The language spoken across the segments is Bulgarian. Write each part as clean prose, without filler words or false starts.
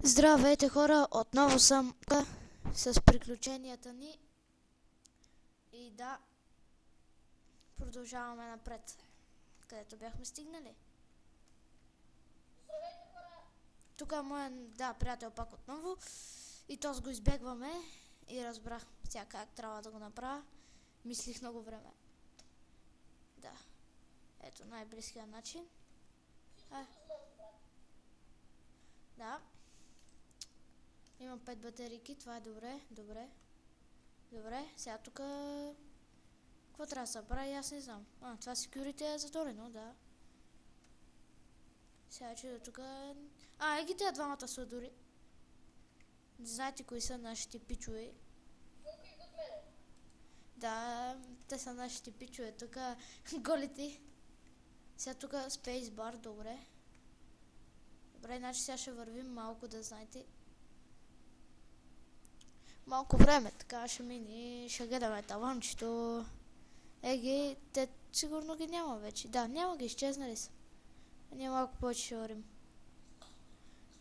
Здравейте хора, отново съм с приключенията ни и да, продължаваме напред, където бяхме стигнали. Тук е моят, приятел пак отново и то го избегваме и разбрах сега как трябва да го направя. Мислих много време. Да, ето най-близкият начин. Да. Имам 5 батерийки, това е добре. Сега тук... Какво трябва да се прави, аз не знам. Това security е затворено, да. Сега че до тук... Еги тези двамата са дори. Не знаете кои са нашите пичове. Да, те са нашите пичове, тук голите. Сега тук spacebar, добре. Добре, значи сега ще вървим малко, да знаете. Малко време, така ще мини, ще гледаме таванчето. Еги, те сигурно ги няма вече. Да, няма ги, изчезнали са. Ние малко повече ще вървим.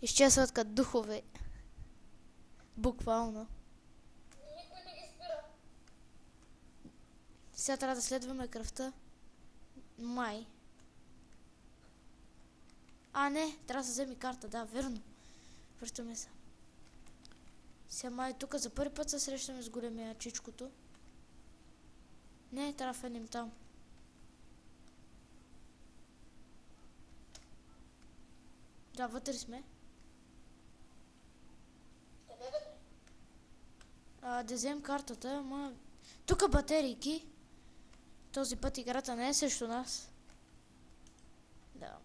Изчезват като духове. Буквално. Никой не ги спира. Сега трябва да следваме кръвта. Май. Не, трябва да се вземе карта, да, верно. Връщаме се. Сега май тук за първи път се срещаме с големия чичкото. Не, трябва да феним там. Да, вътре сме. Къде вътре? Да вземем картата, ама... Тук батерийки. Този път играта не е срещу нас. Да.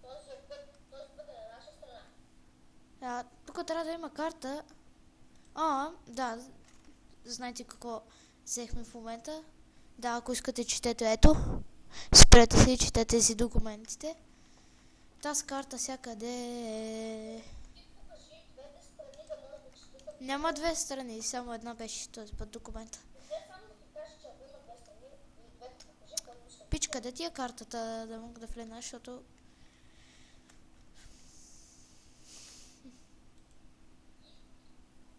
Този път е на наша страна. Тук трябва да има карта. Да. Знаете какво взехме в момента? Да, ако искате четете, ето. Спрете си и четете си документите. Тази карта всякъде е... Ти покажи двете страни да може да четат. Няма две страни, само една беше този път документа. Взе само да ти кажа, че ако има две страни и двете покажи, който ще... Пич, къде ти е картата да мога да влена, защото...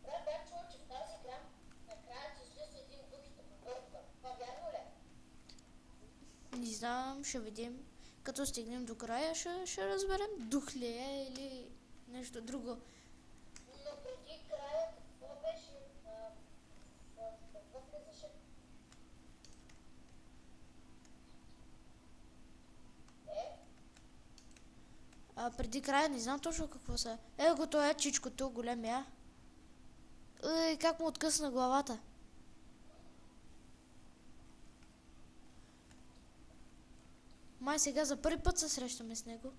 Брат, бях чула, че в тази игра накрая ти излиза един дух и те побърква. Това вярно ли? Не знам, ще видим. Като стигнем до края, ще разберем дух ли е или нещо друго. Но преди края, какво беше? Какво влизаше? Преди края не знам точно какво са. Его, той е чичкото, големия. Как му откъсна главата. Май сега за първи път се срещаме с него.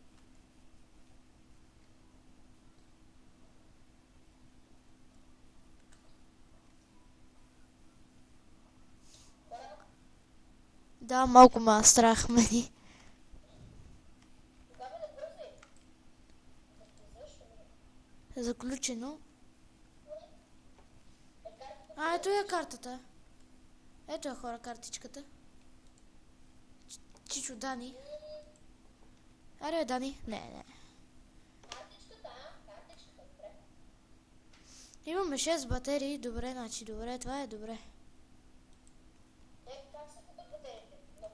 Да, малко ма страх мени. Тогава не бързай. Да влизаш, Заключено. картата Ето е картата. Ето е хора картичката. Чичо Дани. Аре, Дани. Не. картичката, добре. Имаме 6 батерии. Добре, значи добре. Това е добре. Как се купят батериите? На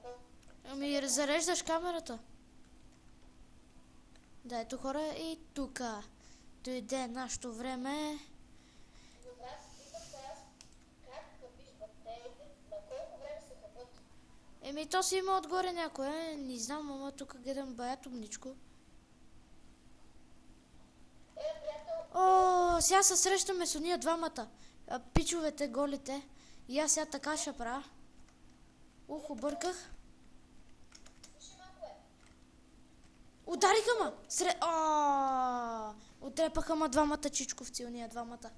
колко? Зареждаш камерата. Да, ето хора и тука. Дойде нашето време. Добре, питам се аз, как хапиш батериите, на колко време се хапят? То си има отгоре някое. Не знам, ама тук гледам баят умничко. Приятел, Сега се срещаме с уния двамата. Пичовете, голите. И аз сега така ще правя. Обърках. слушай малко Удариха ма! Отрепаха ма двамата чичковци, уния двамата.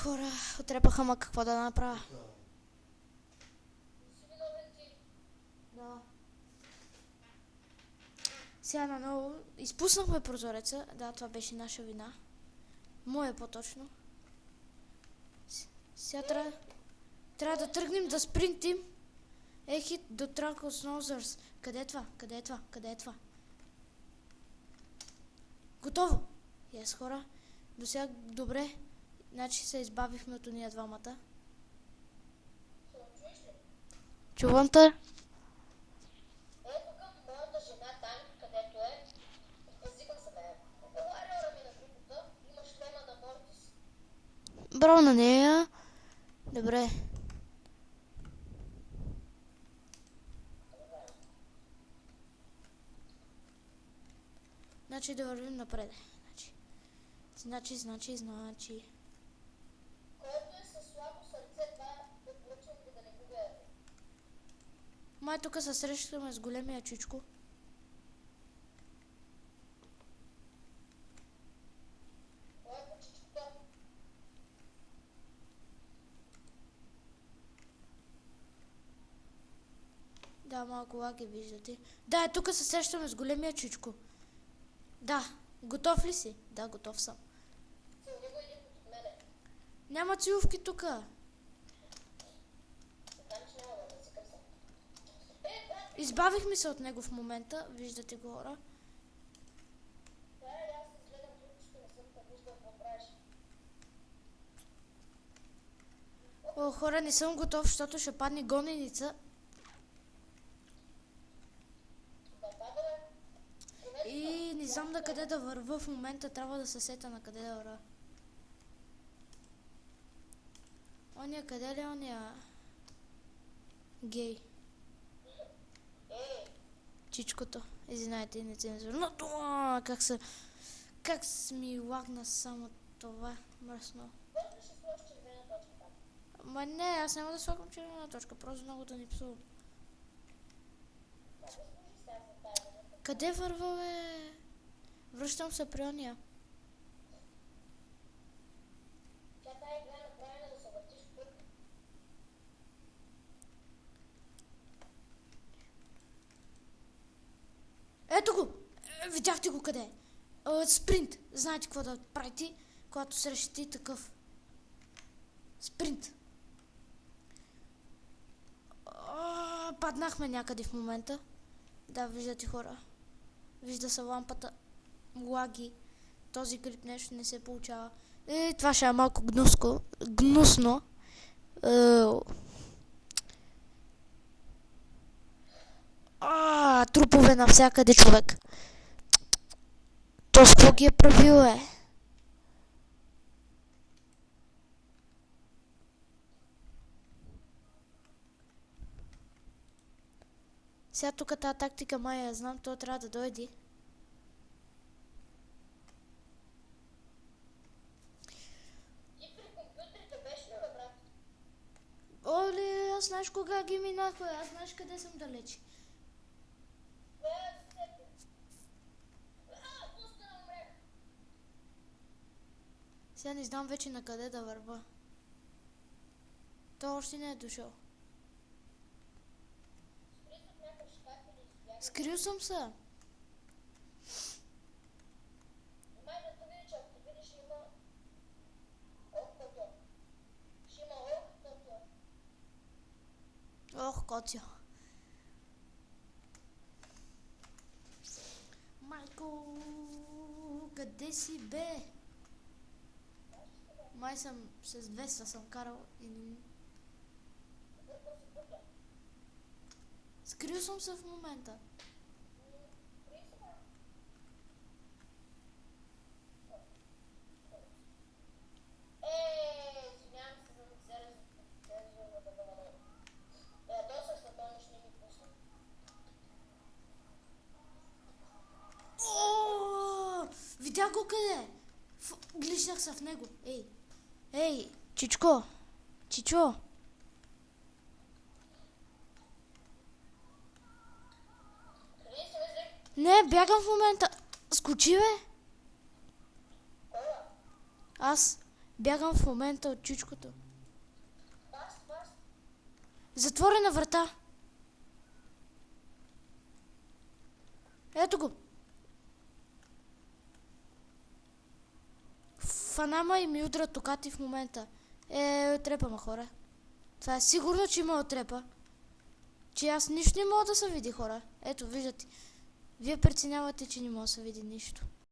Хора, отрепаха ма какво да направя. си виновен ти. Да. Сега наново изпуснахме прозореца. Да, това беше наша вина. Моя по-точно. Сега трябва да тръгнем да спринтим. Hit the track of Snozzers. Къде е това? Готово. Yes, хора. До сега добре. Значи се избавихме от уния двамата. Чуеш ли? Чувам те. Ето към моята жена там, където е. Извикам се бе. Варвара ми на групата. Има шлема на Мортис. Браво на нея. Добре. Значи да вървим напред. Значи. Който е със слабо сърце, това препоръчвам ви да не го гледате. Май тук се срещаме с големия чичко. Кой е почичкото? Да, малко лаги виждате. Да, тук се срещаме с големия чичко. Да, готов ли си? Да, готов съм. Силни го един от мене. Няма целувки тук. Знам, че няма да извикам се. Брат, Избавихме се от него в момента. Виждате го, хора. да, аз се изгледам другичко, не съм те виждал какво правиш. О, хора, не съм готов, защото ще падне гоненица. Да, бе. И не знам на къде да върва в момента. Трябва да се сета на къде да върва. Оня къде ли е оня? Гей. Чичкото. Извинайте, нецензурно дума. Как ми лагна само това. Мръсно. Бързо ще сложиш червена точка там. Ма не, аз няма да слагам червена точка. Просто много да ни псувам. Да, служи сега за тази минута. Къде върва, бе? Връщам се при ония. Тя тази игра е направена да се въртиш в кръг. Ето го! Видяхте го къде е? Спринт. Знаете какво да правите, когато срещате такъв. Спринт. Паднахме някъде в момента. Да, виждате, хора. Вижда се лампата. Лаги. Този клип нещо не се получава. Това ще е малко гнусно. Трупове навсякъде, човек. То с какво ги е правил, е? Сега тук тази тактика май я знам, то трябва да дойде. Ти при компютрите беше ли, бе, брат? Оле, аз знаеш кога ги минах, бе? Аз знаеш къде съм далеч. Пусна на умрех. Сега не знам вече на къде да върва. Той още не е дошъл. Скри се в някакъв шкаф или избягай. Скрил съм се. Май да те види, че ако те видиш, има окото. Ще има окото. Ох, коцо. Майко, къде си, бе? Май съм с 200 съм карал и... Скрил съм се в момента. Извинявам се за цензурата да бъде. Ядосах се, той ще ми пусна. Видях го къде? Глишнах се в него. Ей, Чичко. Чичо. Къде си, бе? Не, бягам в момента. Скочи, бе. Кола. Аз бягам в момента от чичкото. Пас. Затворена врата. Ето го. Фанама и ми удра токати в момента. Отрепа хора. Това е сигурно, че има отрепа. Че аз нищо не мога да се види, хора. Ето, виждате. Вие преценявате, че не мога да се види нищо.